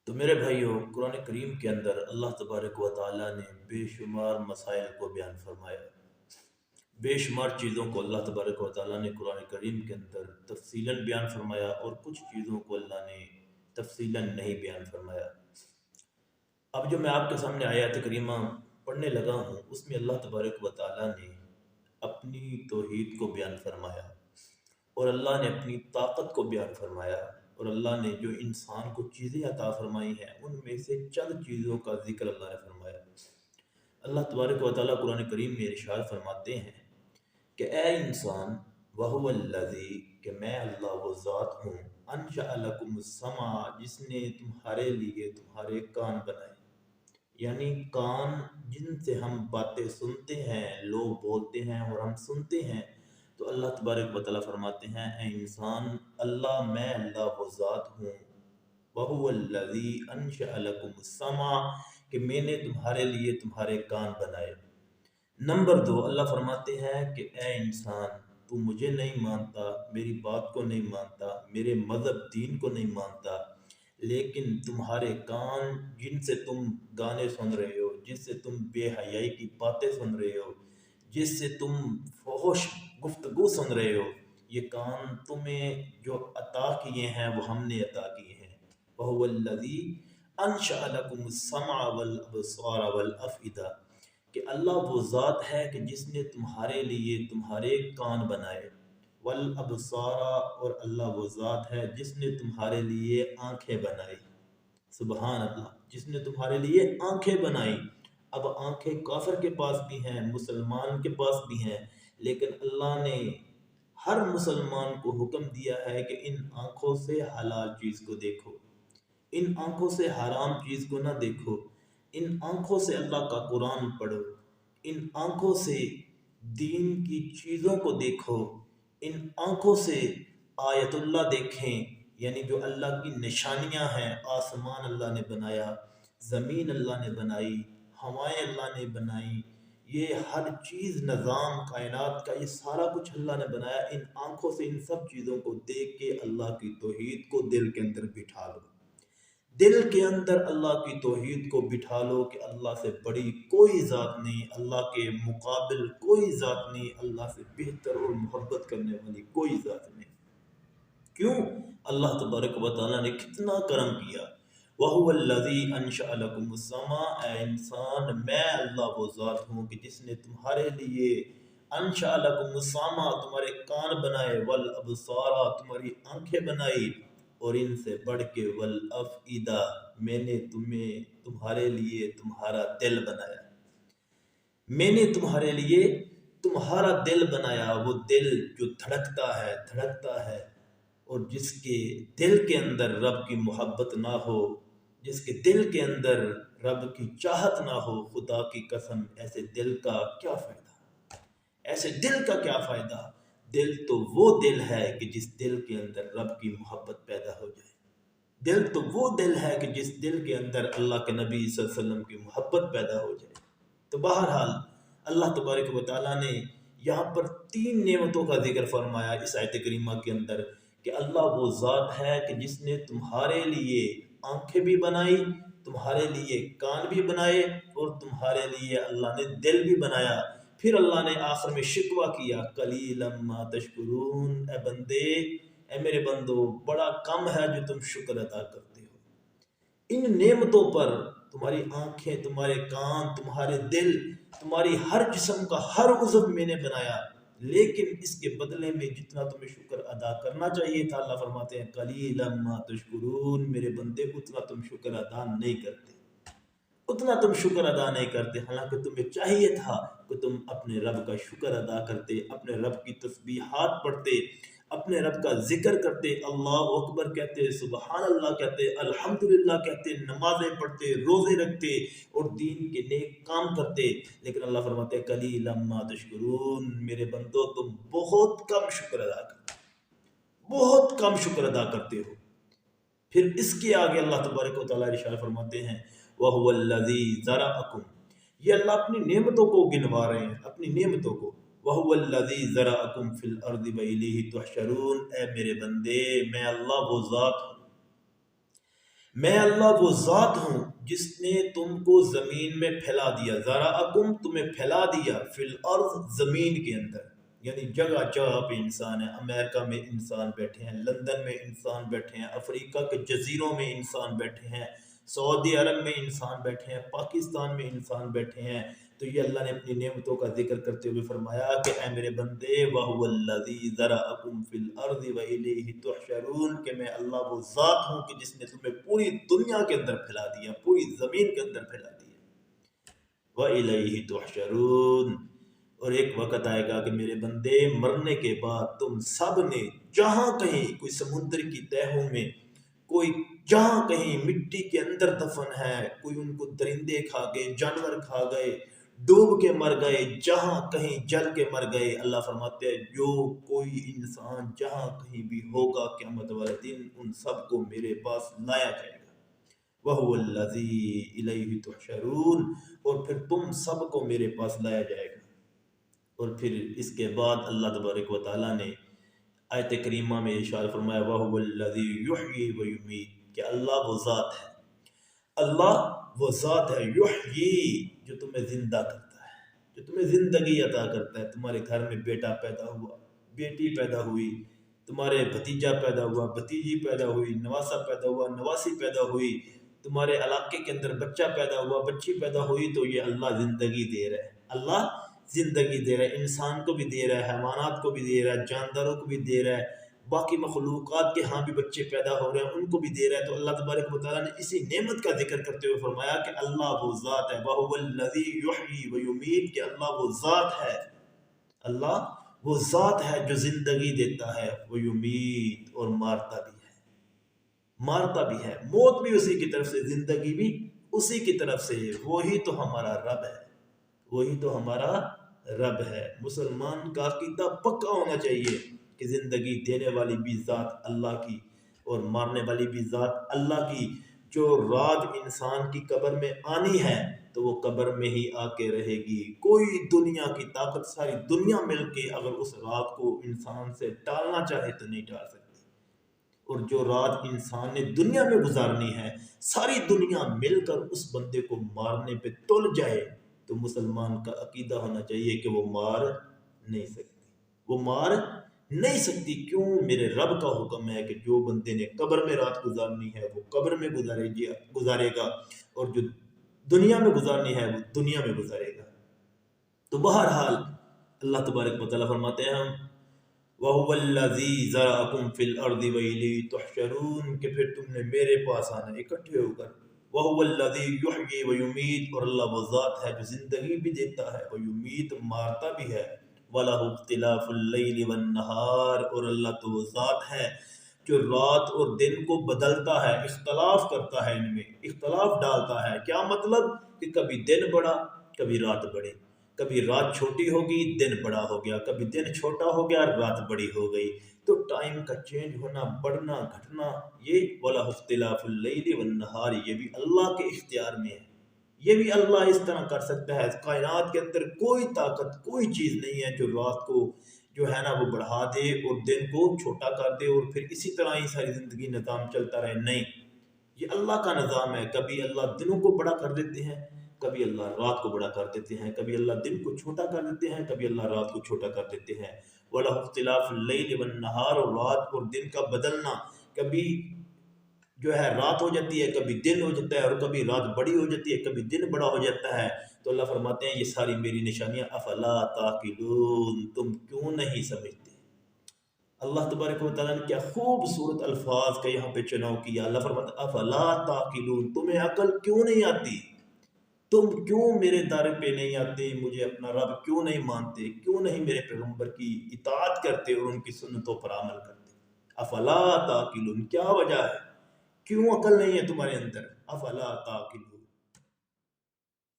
تو میرے بھائیوں، قرآن کریم کے اندر اللہ تبارک و تعالیٰ نے بے شمار مسائل کو بیان فرمایا، بے شمار چیزوں کو اللہ تبارک و تعالیٰ نے قرآن کریم کے اندر تفصیلاً بیان فرمایا، اور کچھ چیزوں کو اللہ نے تفصیلاً نہیں بیان فرمایا۔ اب جو میں آپ کے سامنے آیات کریمہ پڑھنے لگا ہوں، اس میں اللہ تبارک و تعالیٰ نے اپنی توحید کو بیان فرمایا، اور اللہ نے اپنی طاقت کو بیان فرمایا، اور اللہ نے جو انسان کو چیزیں عطا فرمائی ہیں ان میں سے چند چیزوں کا ذکر اللہ نے فرمایا۔ اللہ تبارک و تعالیٰ قرآن کریم میں ارشاد فرماتے ہیں کہ اے انسان، وَهُوَ الَّذِي، کہ میں اللہ وہ ذات ہوں، انشأ لکم السمع، جس نے تمہارے لیے تمہارے کان بنائے، یعنی کان جن سے ہم باتیں سنتے ہیں، لوگ بولتے ہیں اور ہم سنتے ہیں۔ تو اللہ تبارک و تعالیٰ فرماتے ہیں اے انسان، میں اللہ وہ ذات ہوں، وَهُوَ الَّذِي أَنشَأَ لَكُمُ السَّمْعَ، کہ میں نے تمہارے لیے تمہارے کان بنائے۔ نمبر 2، اللہ فرماتے ہیں کہ اے انسان، تو مجھے نہیں مانتا، میری بات کو نہیں مانتا، میرے مذہب دین کو نہیں مانتا، لیکن تمہارے کان جن سے تم گانے سن رہے ہو، جس سے تم بے حیائی کی باتیں سن رہے ہو، جس سے تم فحش گفتگو سن رہے ہو، یہ کان تمہیں جو عطا کیے ہیں وہ ہم نے عطا کیے ہیں۔ وَهُوَ الَّذِي أَنشَأَ لَكُمُ السَّمْعَ وَالْأَبْصَارَ وَالْأَفْئِدَةَ، کہ اللہ وہ ذات ہے کہ جس نے تمہارے لیے تمہارے کان بنائے، والابصار، اور اللہ وہ ذات ہے جس نے تمہارے لیے آنکھیں بنائی۔ سبحان اللہ، جس نے تمہارے لیے آنکھیں بنائی۔ اب آنکھیں کافر کے پاس بھی ہیں، مسلمان کے پاس بھی ہیں، لیکن اللہ نے ہر مسلمان کو حکم دیا ہے کہ ان آنکھوں سے حلال چیز کو دیکھو، ان آنکھوں سے حرام چیز کو نہ دیکھو، ان آنکھوں سے اللہ کا قرآن پڑھو، ان آنکھوں سے دین کی چیزوں کو دیکھو، ان آنکھوں سے آیت اللہ دیکھیں، یعنی جو اللہ کی نشانیاں ہیں۔ آسمان اللہ نے بنایا، زمین اللہ نے بنائی، ہوائیں اللہ نے بنائی، یہ ہر چیز، نظام کائنات کا یہ سارا کچھ اللہ نے بنایا۔ ان آنکھوں سے ان سب چیزوں کو دیکھ کے اللہ کی توحید کو دل کے اندر بٹھا لو، دل کے اندر اللہ کی توحید کو بٹھا لو کہ اللہ سے بڑی کوئی ذات نہیں، اللہ کے مقابل کوئی ذات نہیں، اللہ سے بہتر اور محبت کرنے والی کوئی ذات نہیں۔ کیوں؟ اللہ تبارک و تعالیٰ نے کتنا کرم کیا۔ وَهُوَ الَّذِي أَنشَأَ لَكُمُ السَّمْعَ، اے انسان، میں اللہ وہ ذات ہوں کہ جس نے تمہارے لیے انشأ لَكُمُ السَّمْعَ، تمہارے کان بنائے، والابصار، تمہاری آنکھیں بنائی، اور ان سے بڑھ کے والافئدہ، میں نے تمہارے لیے تمہارا دل بنایا، میں نے تمہارے لیے تمہارا دل بنایا، وہ دل جو دھڑکتا ہے، اور جس کے دل کے اندر رب کی محبت نہ ہو، جس کے دل کے اندر رب کی چاہت نہ ہو، خدا کی قسم ایسے دل کا کیا فائدہ، ایسے دل کا کیا فائدہ۔ دل تو وہ دل ہے کہ جس دل کے اندر رب کی محبت پیدا ہو جائے، دل تو وہ دل ہے کہ جس دل کے اندر اللہ کے نبی صلی اللہ علیہ وسلم کی محبت پیدا ہو جائے۔ تو بہرحال اللہ تبارک و تعالیٰ نے یہاں پر 3 نعمتوں کا ذکر فرمایا اس آیت کریمہ کے اندر، کہ اللہ وہ ذات ہے کہ جس نے تمہارے لیے آنکھیں بھی بنائی، تمہارے لیے کان بھی بنائے، اور تمہارے لیے اللہ نے دل بھی بنایا۔ پھر اللہ نے آخر میں شکوہ کیا، قلیلا ما تشکرون، اے بندے، اے میرے بندو، بڑا کم ہے جو تم شکر ادا کرتے ہو۔ ان نعمتوں پر، تمہاری آنکھیں، تمہارے کان، تمہارے دل، تمہاری ہر جسم کا ہر عضو میں نے بنایا، لیکن اس کے بدلے میں جتنا تمہیں شکر ادا کرنا چاہیے تھا، اللہ فرماتے ہیں قلیلا ما تشکرون، میرے بندے اتنا تم شکر ادا نہیں کرتے، اتنا تم شکر ادا نہیں کرتے، حالانکہ تمہیں چاہیے تھا کہ تم اپنے رب کا شکر ادا کرتے، اپنے رب کی تسبیحات پڑھتے، اپنے رب کا ذکر کرتے، اللہ اکبر کہتے، سبحان اللہ کہتے، الحمدللہ کہتے، نمازیں پڑھتے، روزے رکھتے، اور دین کے نیک کام کرتے، لیکن اللہ فرماتے ہیں قلیلا ما تشکرون، میرے بندو تم بہت کم شکر ادا کرتے، بہت کم شکر ادا کرتے ہو۔ پھر اس کے آگے اللہ تبارک و تعالیٰ ارشاد فرماتے ہیں وَهُوَ الَّذِي ذَرَأَكُمْ، یہ اللہ اپنی نعمتوں کو گنوا رہے ہیں، اپنی نعمتوں کو۔ وَهُوَ الَّذِي ذَرَأَكُمْ فِي الْأَرْضِ وَإِلَيْهِ تُحْشَرُونَ، اے میرے بندے، میں اللہ وہ ذات ہوں، میں اللہ وہ ذات ہوں جس نے تم کو زمین میں پھیلا دیا، ذرأکم تمہیں پھیلا دیا، فی الارض زمین کے اندر، یعنی جگہ جگہ پہ انسان ہے۔ امریکہ میں انسان بیٹھے ہیں، لندن میں انسان بیٹھے ہیں، افریقہ کے جزیروں میں انسان بیٹھے ہیں، سعودی عرب میں انسان بیٹھے ہیں، پاکستان میں انسان بیٹھے ہیں۔ تو یہ اللہ نے اپنی نعمتوں کا ذکر کرتے ہوئے فرمایا کہ اے میرے بندے، وَهُوَ الَّذِي ذَرَأَكُمْ فِي الْأَرْضِ وَإِلَيْهِ تُحْشَرُونَ، کہ میں اللہ وہ ذات ہوں کہ جس نے تمہیں پوری دنیا کے اندر پھیلا دیا، پوری زمین کے اندر پھیلا دیا۔ وَإِلَيْهِ تُحْشَرُونَ، اور ایک وقت آئے گا کہ میرے بندے مرنے کے بعد تم سب نے جہاں کہیں، کوئی سمندر کی تہوں میں، کوئی جہاں کہیں مٹی کے اندر دفن ہے، کوئی ان کو درندے کھا گئے، جانور کھا گئے، ڈوب کے مر گئے، جہاں کہیں جل کے مر گئے۔ اللہ فرماتے ہیں جو کوئی انسان جہاں کہیں بھی ہوگا قیامت والے دن ان سب کو میرے پاس لایا جائے گا۔ وَهُوَ الَّذِي إِلَيْهِ تُحْشَرُونَ، اور پھر تم سب کو میرے پاس لایا جائے گا۔ اور پھر اس کے بعد اللہ تبارک و تعالیٰ نے آیت کریمہ میں ارشاد فرمایا وَهُوَ الَّذِي يُحْيِي وَيُمِيتُ، کہ اللہ وہ ذات ہے، اللہ وہ ذات ہے، یحیی، جو تمہیں زندہ کرتا ہے، جو تمہیں زندگی عطا کرتا ہے۔ تمہارے گھر میں بیٹا پیدا ہوا، بیٹی پیدا ہوئی، تمہارے بھتیجا پیدا ہوا، بھتیجی پیدا ہوئی، نواسا پیدا ہوا، نواسی پیدا ہوئی، تمہارے علاقے کے اندر بچہ پیدا ہوا، بچی پیدا ہوئی، تو یہ اللہ زندگی دے رہا ہے۔ اللہ زندگی دے رہا ہے، انسان کو بھی دے رہا ہے، حیوانات کو بھی دے رہا ہے، جانداروں کو بھی دے رہا ہے، باقی مخلوقات کے ہاں بھی بچے پیدا ہو رہے ہیں، ان کو بھی دے رہا ہے۔ تو اللہ تبارک و تعالیٰ نے اسی نعمت کا ذکر کرتے ہوئے فرمایا کہ اللہ وہ ذات ہے، وَهُوَ الَّذِي يُحْيِي وَيُمِيتُ، کہ اللہ وہ ذات ہے، اللہ وہ ذات ہے جو زندگی دیتا ہے، وَيُمِيتُ، اور مارتا بھی ہے، مارتا بھی ہے، موت بھی اسی کی طرف سے، زندگی بھی اسی کی طرف سے ہے۔ وہی تو ہمارا رب ہے، وہی تو ہمارا رب ہے۔ مسلمان کا عقیدہ پکا ہونا چاہیے کہ زندگی دینے والی بھی ذات اللہ کی اور مارنے والی بھی ذات اللہ کی۔ جو رات انسان کی قبر میں آنی ہے تو وہ قبر میں ہی آ کے رہے گی۔ کوئی دنیا کی طاقت، ساری دنیا مل کے اگر اس رات کو انسان سے ٹالنا چاہے تو نہیں ٹال سکتی۔ اور جو رات انسان نے دنیا میں گزارنی ہے، ساری دنیا مل کر اس بندے کو مارنے پہ تل جائے تو مسلمان کا عقیدہ ہونا چاہیے کہ وہ مار نہیں سکتی، وہ مار نہیں سکتی۔ کیوں؟ میرے رب کا حکم ہے کہ جو بندے نے قبر میں رات گزارنی ہے وہ قبر میں گزارے گا، اور جو دنیا میں گزارنی ہے وہ دنیا میں گزارے گا۔ تو بہرحال اللہ تبارک و تعالیٰ فرماتے ہیں وَهُوَ الَّذِي ذَرَأَكُمْ فِي الْأَرْضِ وَإِلَيْهِ تُحْشَرُونَ، کہ پھر تم نے میرے پاس آنا اکٹھے ہو کر۔ وَهُوَ الَّذِي يُحْيِي وَيُمِيتُ، اور اللہ وہ ذات ہے جو زندگی بھی دیتا ہے، وَيُمِيتُ، مارتا بھی ہے، وَلَهُ اخْتِلَافُ اللَّيْلِ وَالنَّهَارِ، اور اللہ تو وہ ذات ہے جو رات اور دن کو بدلتا ہے، اختلاف کرتا ہے، ان میں اختلاف ڈالتا ہے۔ کیا مطلب؟ کہ کبھی دن بڑا، کبھی رات بڑی، کبھی رات چھوٹی ہوگی دن بڑا ہو گیا، کبھی دن چھوٹا ہو گیا رات بڑی ہو گئی۔ تو ٹائم کا چینج ہونا، بڑھنا گھٹنا، یہ وَلَهُ اخْتِلَافُ اللَّيْلِ وَالنَّهَارِ، یہ بھی اللہ کے اختیار میں ہے، یہ بھی اللہ اس طرح کر سکتا ہے۔ کائنات کے اندر کوئی طاقت، کوئی چیز نہیں ہے جو رات کو جو ہے نا وہ بڑھا دے اور دن کو چھوٹا کر دے اور پھر اسی طرح ہی ساری زندگی نظام چلتا رہے۔ نہیں، یہ اللہ کا نظام ہے۔ کبھی اللہ دنوں کو بڑا کر دیتے ہیں، کبھی اللہ رات کو بڑا کر دیتے ہیں، کبھی اللہ دن کو چھوٹا کر دیتے ہیں، کبھی اللہ رات کو چھوٹا کر دیتے ہیں۔ وَلَهُ اخْتِلَافُ اللَّيْلِ وَالنَّهَارِ، اور رات اور دن کا بدلنا، کبھی جو ہے رات ہو جاتی ہے، کبھی دن ہو جاتا ہے، اور کبھی رات بڑی ہو جاتی ہے، کبھی دن بڑا ہو جاتا ہے۔ تو اللہ فرماتے ہیں یہ ساری میری نشانیاں، افلا تعقلون، تم کیوں نہیں سمجھتے؟ اللہ تبارک و تعالیٰ نے کیا خوبصورت الفاظ کا یہاں پہ چناؤ کیا۔ اللہ فرماتا ہے افلا تعقلون، تمہیں عقل کیوں نہیں آتی؟ تم کیوں میرے دار پہ نہیں آتے؟ مجھے اپنا رب کیوں نہیں مانتے؟ کیوں نہیں میرے پیغمبر کی اطاعت کرتے اور ان کی سنتوں پر عمل کرتے؟ افلا تعقلون، کیا وجہ ہے؟ کیوں عقل نہیں ہے تمہارے اندر؟ افلا تعقلون۔